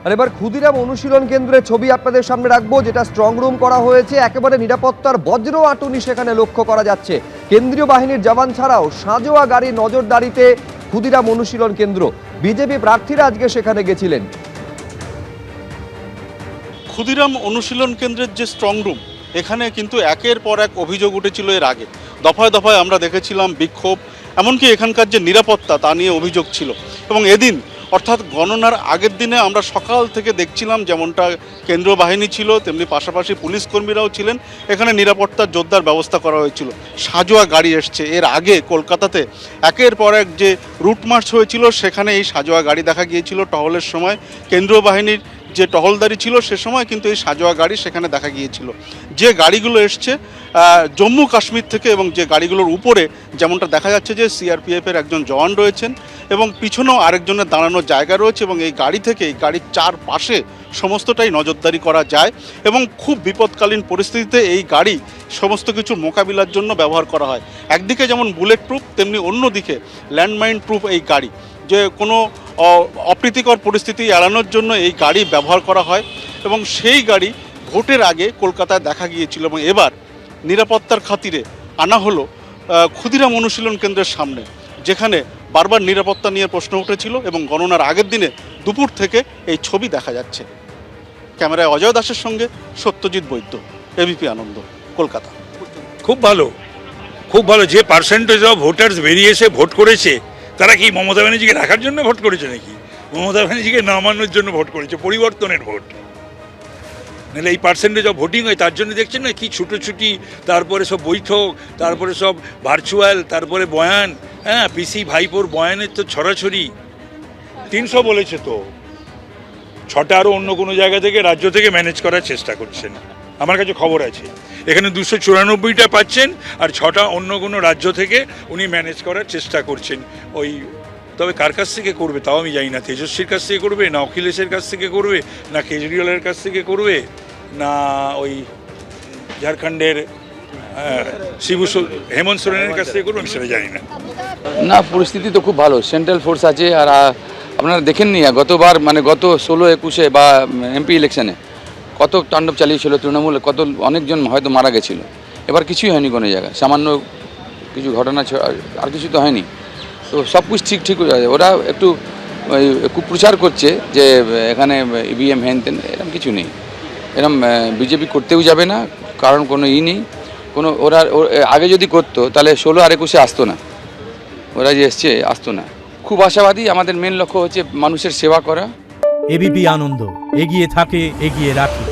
আর এবার ক্ষুদিরাম অনুশীলন কেন্দ্রের ছবি আপনাদের সামনে রাখবো, যেটা স্ট্রং রুম করা হয়েছে। একেবারে নিরাপত্তার বজ্র আঁটুনি সেখানে লক্ষ্য করা যাচ্ছে। কেন্দ্রীয় বাহিনীর জওয়ান ছাড়াও সাঁজোয়া গাড়ি নজরদারিতে ক্ষুদিরাম অনুশীলন কেন্দ্র। বিজেপি প্রার্থীরা আজকে সেখানে গেছিলেন। ক্ষুদিরাম অনুশীলন কেন্দ্রের যে স্ট্রং রুম, এখানে কিন্তু একের পর এক অভিযোগ উঠেছিল এর আগে। দফায় দফায় আমরা দেখেছিলাম বিক্ষোভ, এমনকি এখানকার যে নিরাপত্তা তা নিয়ে অভিযোগ ছিল। এবং এদিন অর্থাৎ গণনার আগের দিনে আমরা সকাল থেকে দেখছিলাম যেমনটা কেন্দ্রীয় বাহিনী ছিল, তেমনি পাশাপাশি পুলিশ কর্মীরাও ছিলেন। এখানে নিরাপত্তার জোরদার ব্যবস্থা করা হয়েছিল। সাঁজোয়া গাড়ি এসছে। এর আগে কলকাতাতে একের পর এক যে রুট মার্চ হয়েছিল, সেখানে এই সাঁজোয়া গাড়ি দেখা গিয়েছিল টহলের সময়। কেন্দ্রীয় বাহিনীর যে টহলদারি ছিল সে সময় কিন্তু এই সাঁজোয়া গাড়ি সেখানে দেখা গিয়েছিল। যে গাড়িগুলো এসছে জম্মু কাশ্মীর থেকে, এবং যে গাড়িগুলোর উপরে যেমনটা দেখা যাচ্ছে যে সিআরপিএফের একজন জওয়ান রয়েছেন এবং পিছনেও আরেকজনের দাঁড়ানোর জায়গা রয়েছে। এবং এই গাড়ি থেকে, এই গাড়ির চারপাশে সমস্তটাই নজরদারি করা যায় এবং খুব বিপদকালীন পরিস্থিতিতে এই গাড়ি সমস্ত কিছু মোকাবিলার জন্য ব্যবহার করা হয়। একদিকে যেমন বুলেট প্রুফ, তেমনি অন্যদিকে ল্যান্ডমাইন প্রুফ এই গাড়ি, যে কোনো অপ্রীতিকর পরিস্থিতি এড়ানোর জন্য এই গাড়ি ব্যবহার করা হয়। এবং সেই গাড়ি ভোটের আগে কলকাতায় দেখা গিয়েছিল এবং এবার নিরাপত্তার খাতিরে আনা হলো ক্ষুদিরাম অনুশীলন কেন্দ্রের সামনে, যেখানে বারবার নিরাপত্তা নিয়ে প্রশ্ন উঠেছিল। এবং গণনার আগের দিনে দুপুর থেকে এই ছবি দেখা যাচ্ছে। ক্যামেরায় অজয় দাসের সঙ্গে সত্যজিৎ বৈদ্য, এবিপি আনন্দ, কলকাতা। খুব ভালো, খুব ভালো। যে পার্সেন্টেজ অফ ভোটার্স বেরিয়ে এসে ভোট করেছে, তারা কি মমতা ব্যানার্জিকে রাখার জন্য ভোট করেছে নাকি মমতা ব্যানার্জিকে নামানোর জন্য ভোট করেছে? পরিবর্তনের ভোট। নাহলে এই পার্সেন্টেজ অফ ভোটিং হয় তার জন্য দেখছেন না কি ছুটোছুটি, তারপরে সব বৈঠক, তারপরে সব ভার্চুয়াল, তারপরে বয়ান। হ্যাঁ, পিসি ভাইপোর বয়ানের তো ছড়াছড়ি। 300 বলেছে তো, 6টা আরও অন্য কোনো জায়গা থেকে, রাজ্য থেকে ম্যানেজ করার চেষ্টা করছেন। আমার কাছে খবর আছে এখানে 294টা পাচ্ছেন, আর 6টা অন্য কোনো রাজ্য থেকে উনি ম্যানেজ করার চেষ্টা করছেন। ওই তবে কার কাছ থেকে করবে তাও আমি জানি না। তেজস্বীর কাছ থেকে করবে, না অখিলেশের কাছ থেকে করবে, না কেজরিওয়ালের কাছ থেকে করবে, না ওই ঝাড়খণ্ডের হেমন্ত সোরেনের কাছ থেকে করবে, আমি সেটা জানি না। না, পরিস্থিতি তো খুব ভালো। সেন্ট্রাল ফোর্স আছে। আর আপনারা দেখেননি গতবার, মানে গত 16-21 বা এমপি ইলেকশনে কত তাণ্ডব চালিয়েছিল তৃণমূল, কত অনেকজন হয়তো মারা গেছিল। এবার কিছুই হয়নি কোনো জায়গায়, সামান্য কিছু ঘটনা আর কিছু তো হয়নি। তো সব কিছু ঠিক হয়ে যাবে। ওরা একটু কুপ্রচার করছে যে এখানে ইভিএম হ্যান তেন, এরকম কিছু নেই। এরকম বিজেপি করতেও যাবে না, কারণ কোনো নেই কোনো। ওরা আগে যদি করতো তাহলে 16 আর 21 আসতো না। ওরা যে এসছে আসতো না। খুব আশাবাদী। আমাদের মেন লক্ষ্য হচ্ছে মানুষের সেবা করা। এবিপি আনন্দ, এগিয়ে থাকে, এগিয়ে রাখে।